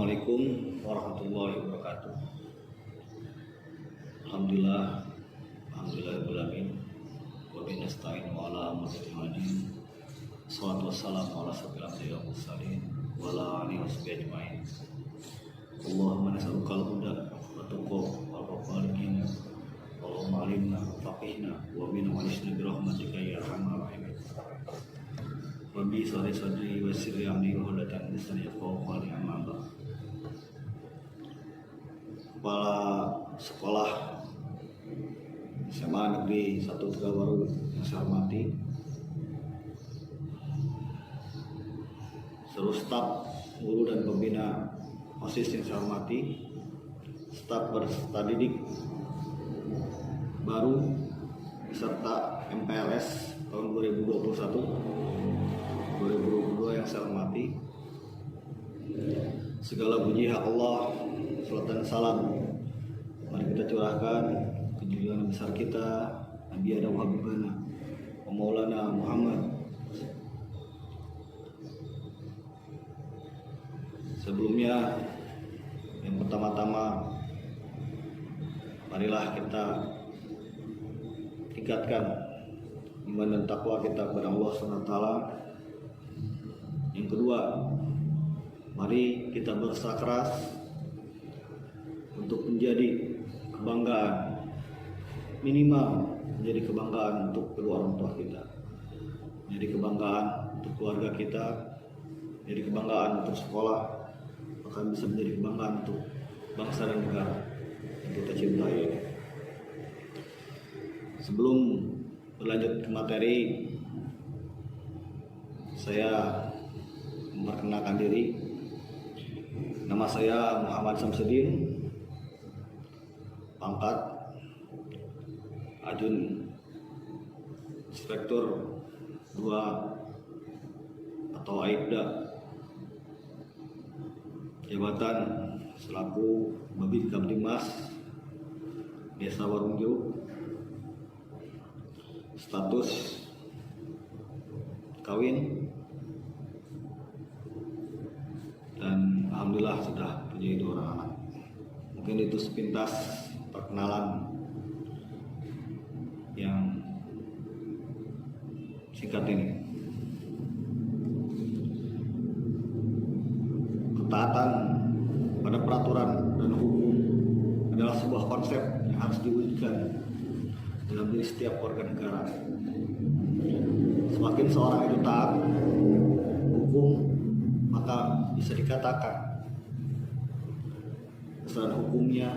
Assalamualaikum warahmatullahi wabarakatuh. Alhamdulillahirabbil alamin. Wa bihi nasta'in wa ala amri al-manin. Wassalatu wassalamu ala asyrofil anbiya'i wal mursalin wa ala alihi washabihi ajmain. Allahumma nas'aluka al-huda wa tuqa wal wafaqina. Allahumma alimna faqihna wa bina wa nisna bi rahmatika ya arhamar rahimin. Rabbi sadri wa sirri amri wa hlatan lisani yafqahu qawli amma ba'd. Kepala Sekolah SMA Negeri 1 Tegawaru yang saya hormati, seluruh staf, guru dan pembina OSIS yang saya hormati, staf peserta didik baru beserta MPLS tahun 2021-2022 yang saya hormati. Segala puji hak Allah, salat dan salam mari kita curahkan ke junjungan besar kita, Nabi Adam Habibana wa Maulana Muhammad. Sebelumnya, yang pertama-tama, marilah kita tingkatkan iman dan takwa kita kepada Allah SWT. Yang kedua, mari kita berusaha keras untuk menjadi kebanggaan, minimal menjadi kebanggaan untuk kedua orang tua kita, menjadi kebanggaan untuk keluarga kita, menjadi kebanggaan untuk sekolah, bahkan bisa menjadi kebanggaan untuk bangsa dan negara yang kita cintai. Sebelum berlanjut ke materi, saya memperkenalkan diri. Nama saya Muhammad Samsudin, pangkat Ajun Inspektur 2 atau AIPDA, jabatan selaku Babin Kamtimas Desa Warungjo, status kawin, dan alhamdulillah sudah punya 2 orang anak. Mungkin itu sepintas perkenalan yang singkat ini. Ketaatan pada peraturan dan hukum adalah sebuah konsep yang harus diwujudkan dalam diri setiap warga negara. Semakin seorang itu taat hukum, maka bisa dikatakan kesalahan hukumnya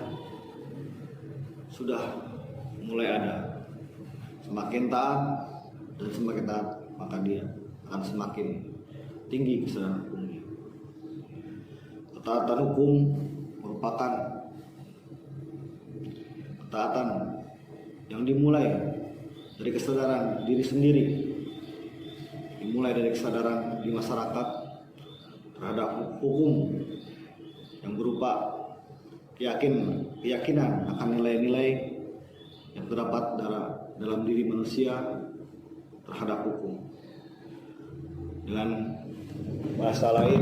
sudah mulai ada. Semakin taat dan semakin taat, maka dia akan semakin tinggi kesalahan hukumnya. Ketaatan hukum merupakan ketaatan yang dimulai dari kesadaran diri sendiri, dimulai dari kesadaran di masyarakat terhadap hukum yang berupa keyakinan akan nilai-nilai yang terdapat dalam diri manusia terhadap hukum. Dengan bahasa lain,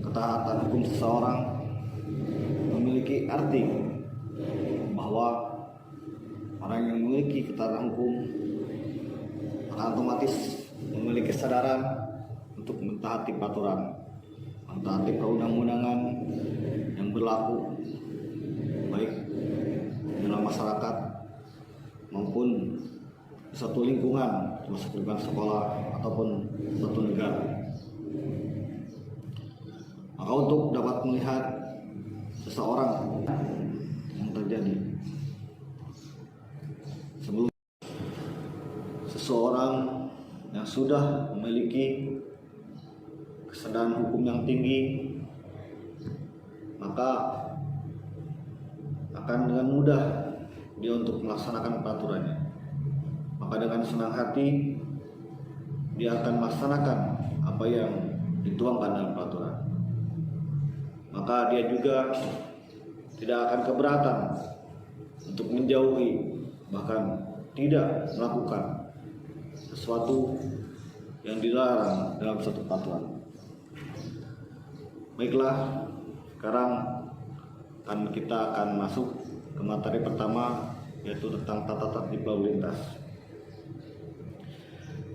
ketaatan hukum seseorang memiliki arti bahwa orang yang memiliki ketaatan hukum akan otomatis memiliki kesadaran untuk mentaati peraturan, mentaati perundang-undangan yang berlaku baik dalam masyarakat maupun satu lingkungan, termasuk lingkungan sekolah ataupun satu negara. Maka untuk dapat melihat seseorang yang terjadi sebelum seseorang yang sudah memiliki kesadaran hukum yang tinggi, maka akan dengan mudah dia untuk melaksanakan peraturannya. Maka dengan senang hati dia akan melaksanakan apa yang dituangkan dalam peraturan. Maka dia juga tidak akan keberatan untuk menjauhi, bahkan tidak melakukan sesuatu yang dilarang dalam satu peraturan. Baiklah, sekarang kita akan masuk ke materi pertama, yaitu tentang tata tertib lalu lintas.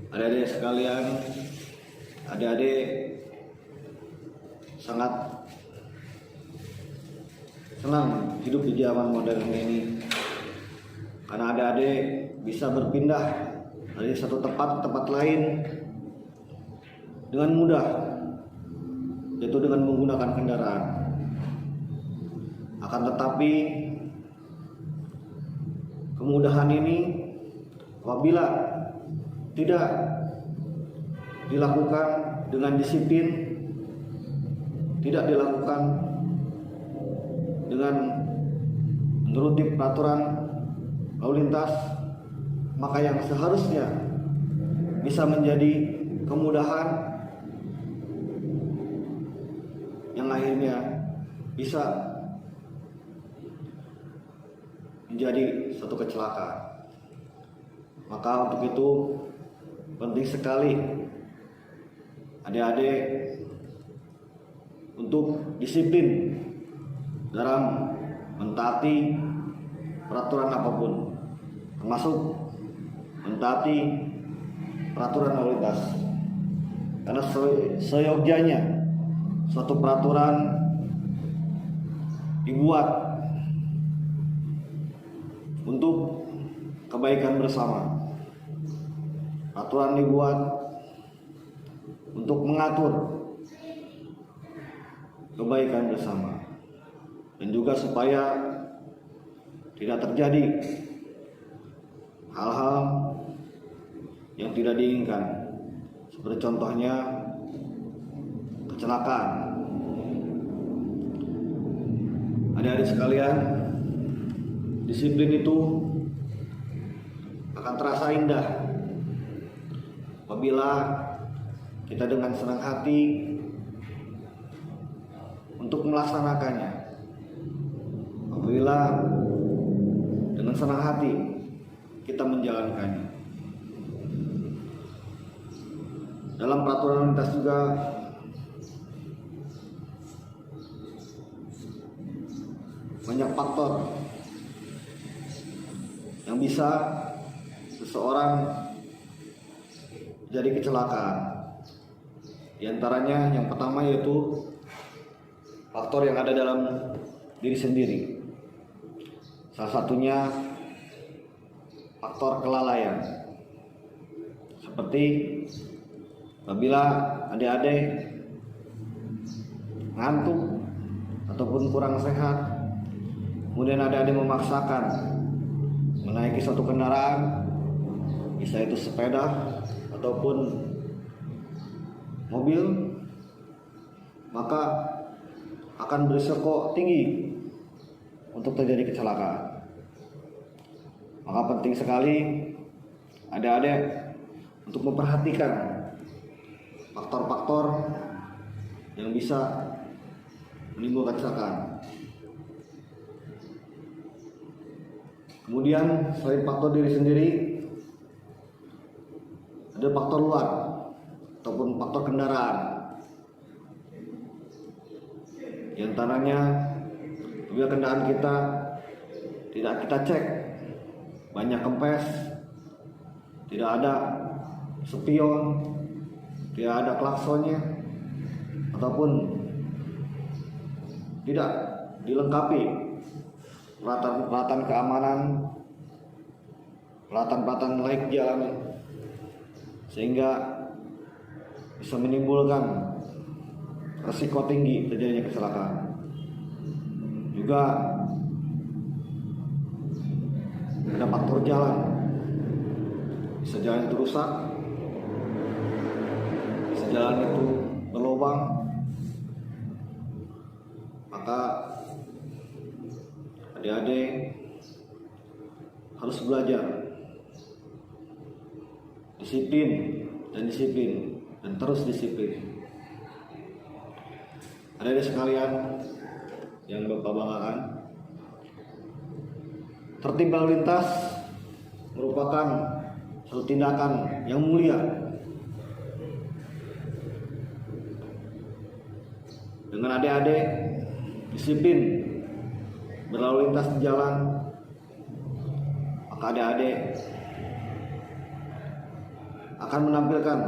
Adik-adik sekalian, adik-adik sangat senang hidup di zaman modern ini, karena adik-adik bisa berpindah dari satu tempat ke tempat lain dengan mudah, yaitu dengan menggunakan kendaraan. Akan tetapi kemudahan ini apabila tidak dilakukan dengan disiplin, tidak dilakukan dengan menuruti peraturan lalu lintas, maka yang seharusnya bisa menjadi kemudahan yang akhirnya bisa menjadi suatu kecelakaan. Maka untuk itu penting sekali adik-adik untuk disiplin dalam mentaati peraturan apapun, termasuk mentaati peraturan lalu lintas. Karena seyogyanya suatu peraturan dibuat untuk kebaikan bersama. Peraturan dibuat untuk mengatur kebaikan bersama, dan juga supaya tidak terjadi hal-hal yang tidak diinginkan, seperti contohnya kecelakaan. Adik-adik sekalian, disiplin itu akan terasa indah apabila kita dengan senang hati untuk melaksanakannya. Apabila dengan senang hati kita menjalankannya. Dalam peraturan lintas juga banyak faktor yang bisa seseorang jadi kecelakaan. Di antaranya yang pertama yaitu faktor yang ada dalam diri sendiri. Salah satunya faktor kelalaian. Seperti apabila adik-adik ngantuk ataupun kurang sehat, kemudian adik-adik memaksakan menaiki suatu kendaraan, bisa itu sepeda ataupun mobil, maka akan berisiko tinggi untuk terjadi kecelakaan. Maka penting sekali adik-adik untuk memperhatikan faktor-faktor yang bisa menimbulkan kecelakaan. Kemudian selain faktor diri sendiri, ada faktor luar ataupun faktor kendaraan. Di antaranya apabila kendaraan kita tidak kita cek, banyak kempes, tidak ada spion, tidak ada klaksonnya, ataupun tidak dilengkapi peralatan keamanan, peralatan layak jalan, sehingga bisa menimbulkan risiko tinggi terjadinya kecelakaan. Juga ada faktor jalan, bisa jalan itu rusak, bisa jalan itu berlubang, maka adik-adik harus belajar disiplin dan terus disiplin. Adik-adik sekalian yang Bapak banggakan, tertib lalu lintas merupakan suatu tindakan yang mulia dengan adik-adik disiplin berlalu lintas di jalan, maka adik-adik akan menampilkan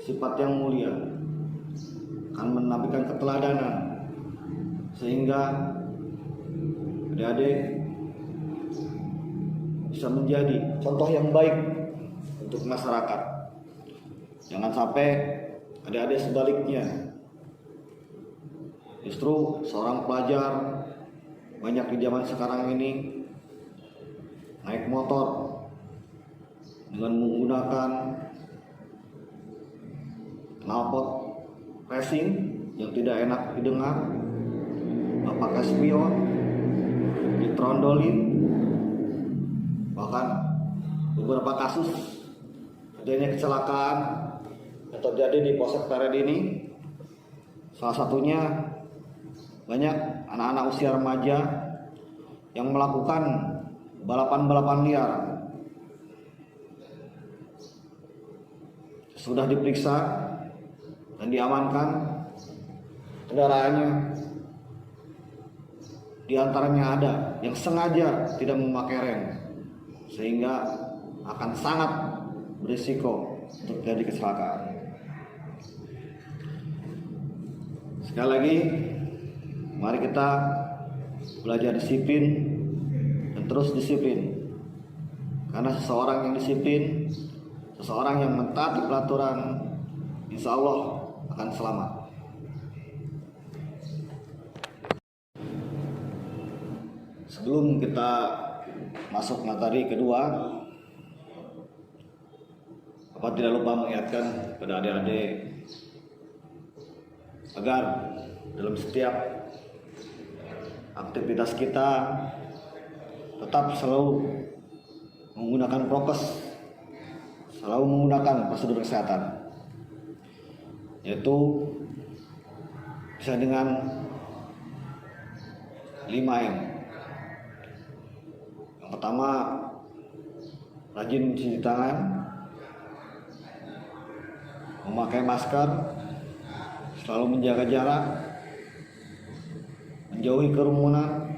sifat yang mulia, akan menampilkan keteladanan, sehingga adik-adik bisa menjadi contoh yang baik untuk masyarakat. Jangan sampai adik-adik sebaliknya, justru seorang pelajar banyak di zaman sekarang ini naik motor dengan menggunakan knalpot racing yang tidak enak didengar, pakai spion, ditrondolin, bahkan beberapa kasus adanya kecelakaan yang terjadi di Polsek Pleret ini. Salah satunya banyak anak-anak usia remaja yang melakukan balapan-balapan liar. Sudah diperiksa dan diamankan kendaraannya. Di antaranya ada yang sengaja tidak memakai rem, sehingga akan sangat berisiko untuk terjadi kecelakaan. Sekali lagi, mari kita belajar disiplin dan terus disiplin. Karena seseorang yang disiplin, seseorang yang mentaati peraturan, insya Allah akan selamat. Sebelum kita masuk materi kedua, Bapak tidak lupa mengingatkan kepada adik-adik agar dalam setiap aktivitas kita tetap selalu menggunakan prokes, selalu menggunakan prosedur kesehatan, yaitu bisa dengan 5M. Yang pertama, rajin mencuci tangan, memakai masker, selalu menjaga jarak, menjauhi kerumunan,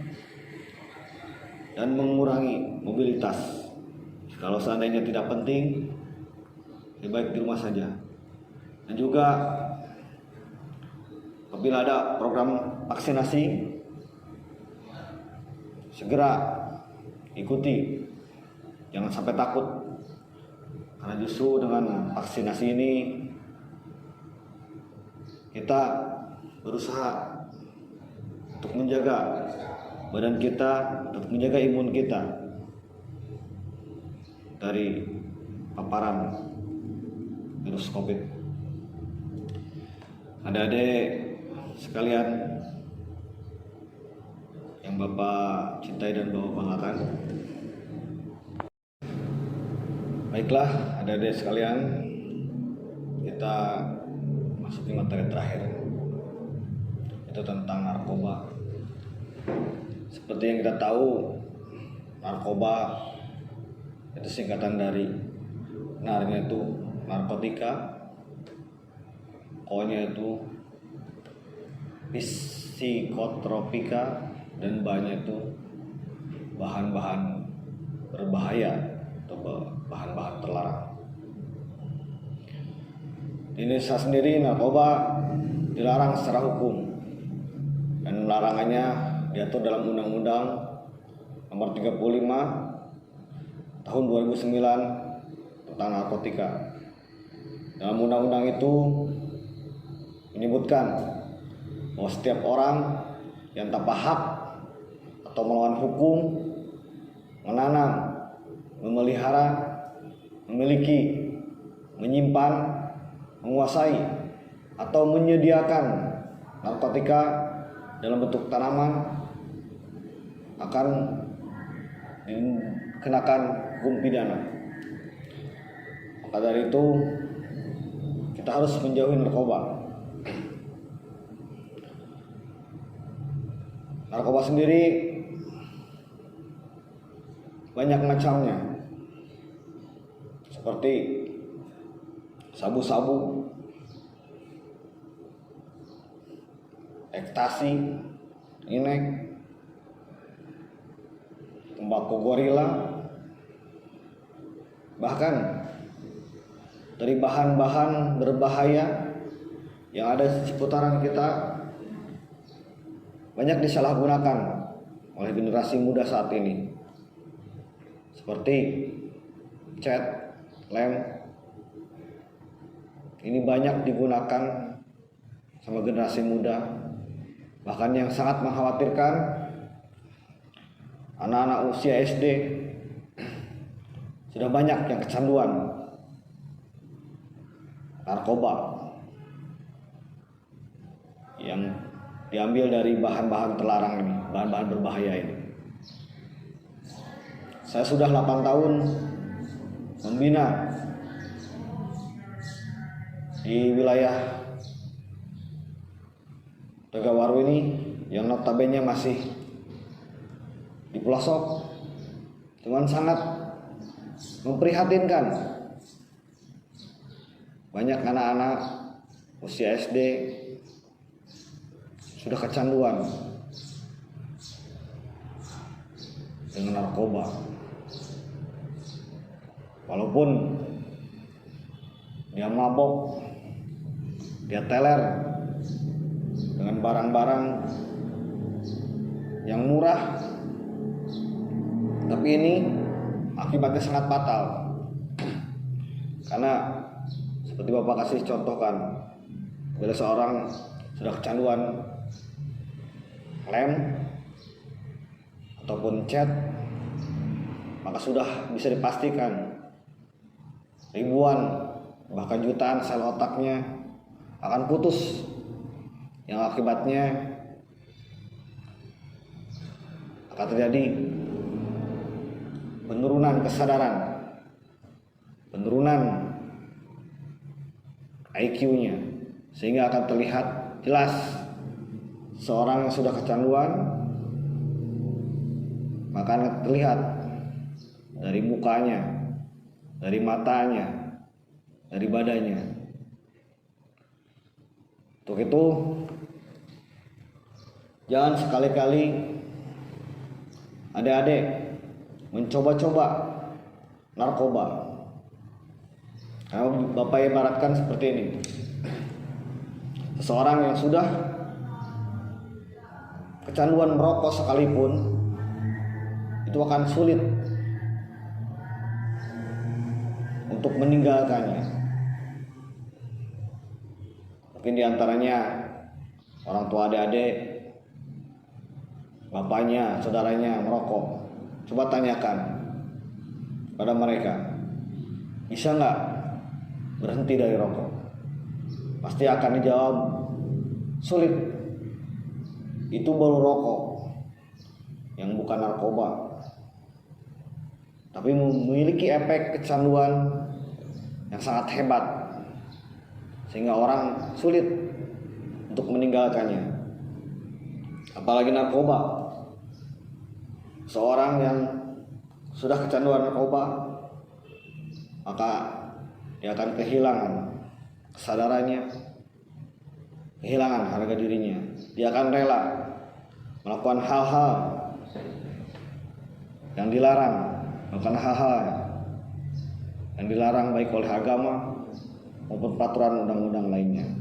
dan mengurangi mobilitas. Kalau seandainya tidak penting, lebih baik di rumah saja. Dan juga apabila ada program vaksinasi, segera ikuti, jangan sampai takut, karena justru dengan vaksinasi ini kita berusaha untuk menjaga badan kita, untuk menjaga imun kita dari paparan virus COVID. Adik-adik sekalian yang Bapak cintai dan Bapak banggakan, baiklah adik-adik sekalian, kita masuki materi terakhir, itu tentang narkoba. Seperti yang kita tahu, narkoba itu singkatan dari NAR-nya itu narkotika, O-nya itu psikotropika, dan B-nya itu bahan-bahan berbahaya atau bahan-bahan terlarang. Di Indonesia sendiri narkoba dilarang secara hukum, dan larangannya diatur dalam Undang-Undang Nomor 35 Tahun 2009 tentang narkotika. Dalam undang-undang itu menyebutkan bahwa setiap orang yang tanpa hak atau melawan hukum menanam, memelihara, memiliki, menyimpan, menguasai, atau menyediakan narkotika dalam bentuk tanaman akan dikenakan hukum pidana. Maka dari itu kita harus menjauhi narkoba. Narkoba sendiri banyak macamnya, seperti sabu-sabu, ekstasi, inek, tembakau gorila, bahkan dari bahan-bahan berbahaya yang ada di seputaran kita banyak disalahgunakan oleh generasi muda saat ini, seperti cat, lem. Ini banyak digunakan sama generasi muda, bahkan yang sangat mengkhawatirkan, anak-anak usia SD sudah banyak yang kecanduan narkoba yang diambil dari bahan-bahan terlarang ini, bahan-bahan berbahaya ini. Saya sudah 8 tahun membina di wilayah Tegawaru ini yang notabene masih di pelosok, cuman sangat memprihatinkan. Banyak anak-anak usia SD sudah kecanduan dengan narkoba. Walaupun dia mabok, dia teler dengan barang-barang yang murah, tapi ini akibatnya sangat fatal. Karena seperti Bapak kasih contohkan, bila seorang sudah kecanduan lem ataupun cat, maka sudah bisa dipastikan ribuan bahkan jutaan sel otaknya akan putus, yang akibatnya akan terjadi penurunan kesadaran, penurunan IQ-nya, sehingga akan terlihat jelas seorang yang sudah kecanduan, maka akan terlihat dari mukanya, dari matanya, dari badannya. Untuk itu, jangan sekali-kali adik-adik mencoba-coba narkoba. Karena Bapak ibaratkan seperti ini, seseorang yang sudah kecanduan merokok sekalipun, itu akan sulit untuk meninggalkannya. Mungkin diantaranya orang tua adik-adik, bapaknya, saudaranya merokok. Coba tanyakan pada mereka, bisa nggak berhenti dari rokok? Pasti akan dijawab, sulit. Itu baru rokok yang bukan narkoba, tapi memiliki efek kecanduan yang sangat hebat, sehingga orang sulit untuk meninggalkannya. Apalagi narkoba. Seorang yang sudah kecanduan narkoba, maka dia akan kehilangan kesadarannya, kehilangan harga dirinya. Dia akan rela melakukan hal-hal yang dilarang, melakukan hal-hal yang dilarang baik oleh agama maupun peraturan undang-undang lainnya.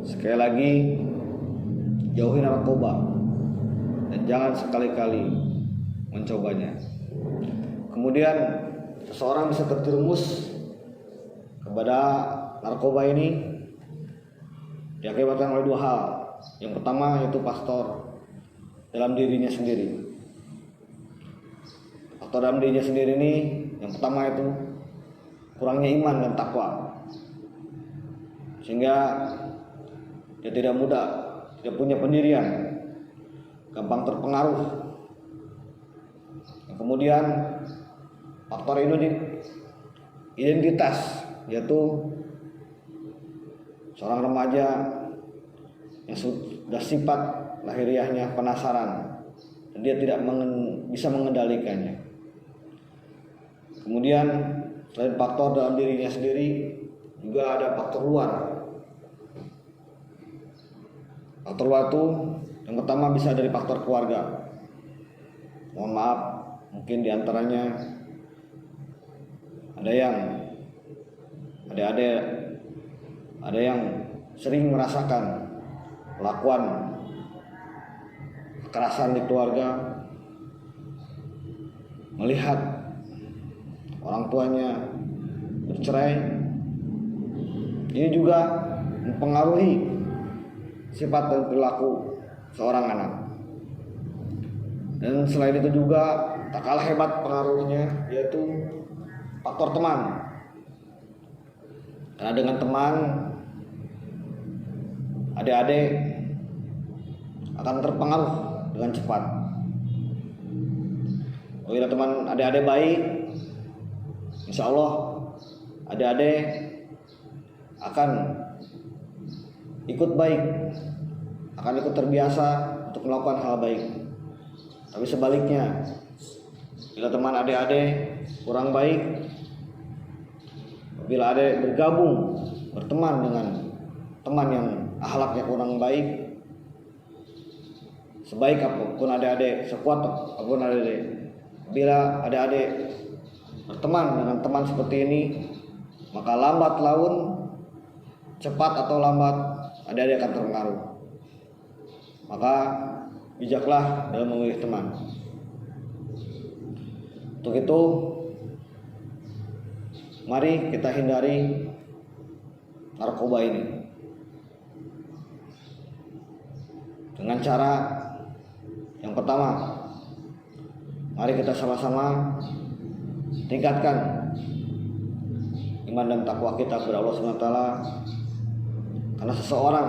Sekali lagi, jauhi narkoba dan jangan sekali-kali mencobanya. Kemudian seseorang bisa terjerumus kepada narkoba ini diakibatkan oleh dua hal. Yang pertama yaitu faktor dalam dirinya sendiri. Faktor dalam dirinya sendiri ini, yang pertama itu kurangnya iman dan takwa, sehingga dia tidak mudah, tidak punya pendirian, gampang terpengaruh. Kemudian faktor ini identitas, yaitu seorang remaja yang sudah sifat lahiriahnya penasaran dan dia tidak bisa mengendalikannya. Kemudian selain faktor dalam dirinya sendiri, juga ada faktor luar, Faktor waktu yang pertama bisa dari faktor keluarga. Mohon maaf, mungkin diantaranya ada yang ada yang sering merasakan kelakuan kekerasan di keluarga, melihat orang tuanya bercerai. Ini juga mempengaruhi sifat dan perilaku seorang anak. Dan selain itu juga tak kalah hebat pengaruhnya, yaitu faktor teman. Karena dengan teman, adik-adik akan terpengaruh dengan cepat. Bila teman adik-adik baik, insya Allah adik-adik akan ikut baik, akan ikut terbiasa untuk melakukan hal baik. Tapi sebaliknya, bila teman adik-adik kurang baik, bila adik bergabung berteman dengan teman yang akhlaknya kurang baik, sebaik apapun adik-adik, sekuat apapun adik-adik, bila adik-adik berteman dengan teman seperti ini, maka lambat laun, cepat atau lambat, adik-adik akan terpengaruh. Maka bijaklah dalam memilih teman. Untuk itu, mari kita hindari narkoba ini dengan cara yang pertama. Mari kita sama-sama tingkatkan iman dan takwa kita kepada Allah SWT. Karena seseorang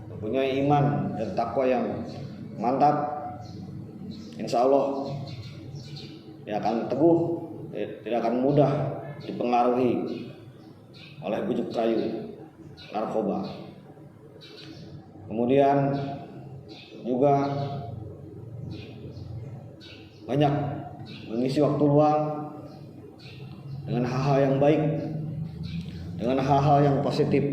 mempunyai iman dan takwa yang mantap, insya Allah dia akan teguh, tidak akan mudah dipengaruhi oleh bujuk rayu narkoba. Kemudian juga banyak mengisi waktu luang dengan hal-hal yang baik, dengan hal-hal yang positif,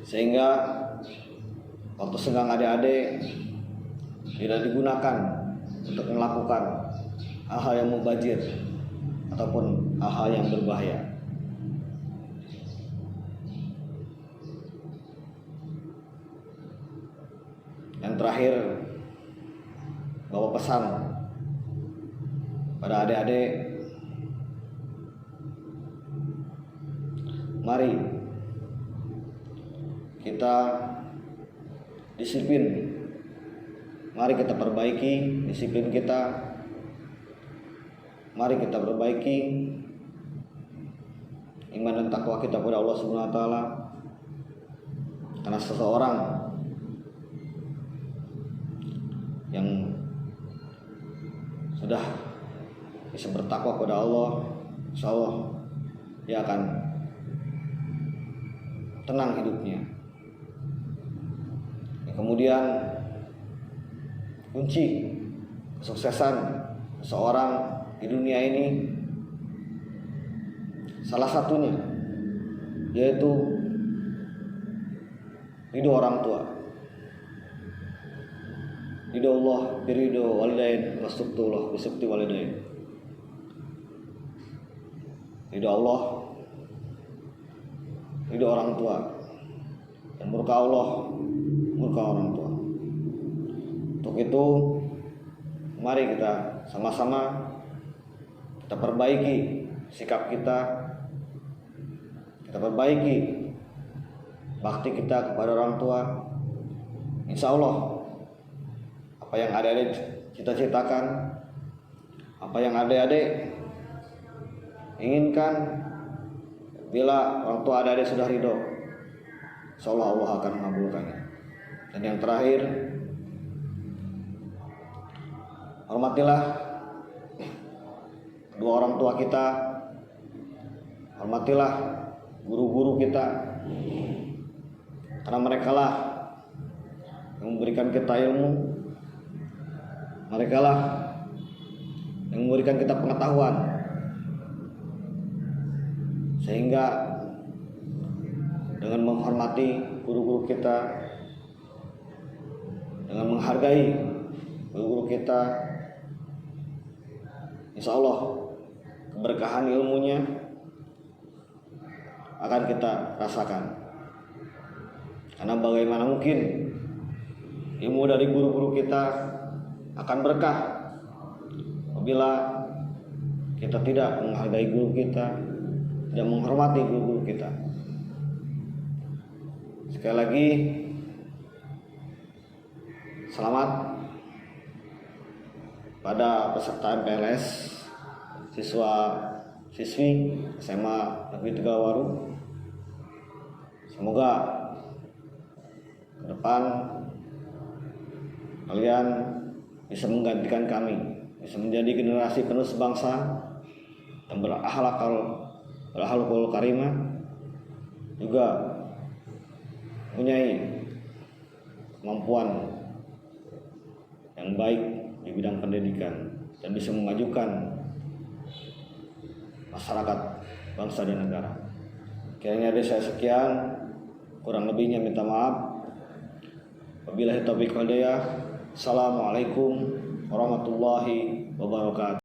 sehingga waktu senggang adik-adik tidak digunakan untuk melakukan hal-hal yang mubazir ataupun hal-hal yang berbahaya. Yang terakhir, bawa pesan pada adik-adik, mari kita disiplin, mari kita perbaiki disiplin kita, mari kita perbaiki iman dan takwa kita kepada Allah Subhanahu wa taala. Karena seseorang yang sudah bisa bertakwa kepada Allah, insya Allah dia akan tenang hidupnya. Kemudian kunci kesuksesan seseorang di dunia ini salah satunya yaitu ridho orang tua. Ridho Allah, biridho walidain, wasuktullah bisukti walidain. Ridho Allah, ridho orang tua, dan murka Allah, murka orang tua. Untuk itu, mari kita sama-sama kita perbaiki sikap kita perbaiki bakti kita kepada orang tua. Insya Allah apa yang adik-adik cita-citakan, apa yang adik-adik inginkan, bila orang tua adik-adik sudah ridho, insya Allah Allah akan mengabulkannya. Dan yang terakhir, hormatilah kedua orang tua kita, hormatilah guru-guru kita, karena merekalah yang memberikan kita ilmu, merekalah yang memberikan kita pengetahuan, sehingga dengan menghormati guru-guru kita, dengan menghargai guru-guru kita, insya Allah keberkahan ilmunya akan kita rasakan. Karena bagaimana mungkin ilmu dari guru-guru kita akan berkah apabila kita tidak menghargai guru kita, tidak menghormati guru-guru kita. Sekali lagi, selamat pada peserta MPLS siswa-siswi SMA Negeri Tegalwaru. Semoga ke depan kalian bisa menggantikan kami, bisa menjadi generasi penerus bangsa yang berakhlakul karimah, juga mempunyai kemampuan yang baik di bidang pendidikan dan bisa memajukan masyarakat, bangsa dan negara. Kiranya dari saya sekian, kurang lebihnya minta maaf. Wabillahi taufiq wal hidayah. Assalamualaikum warahmatullahi wabarakatuh.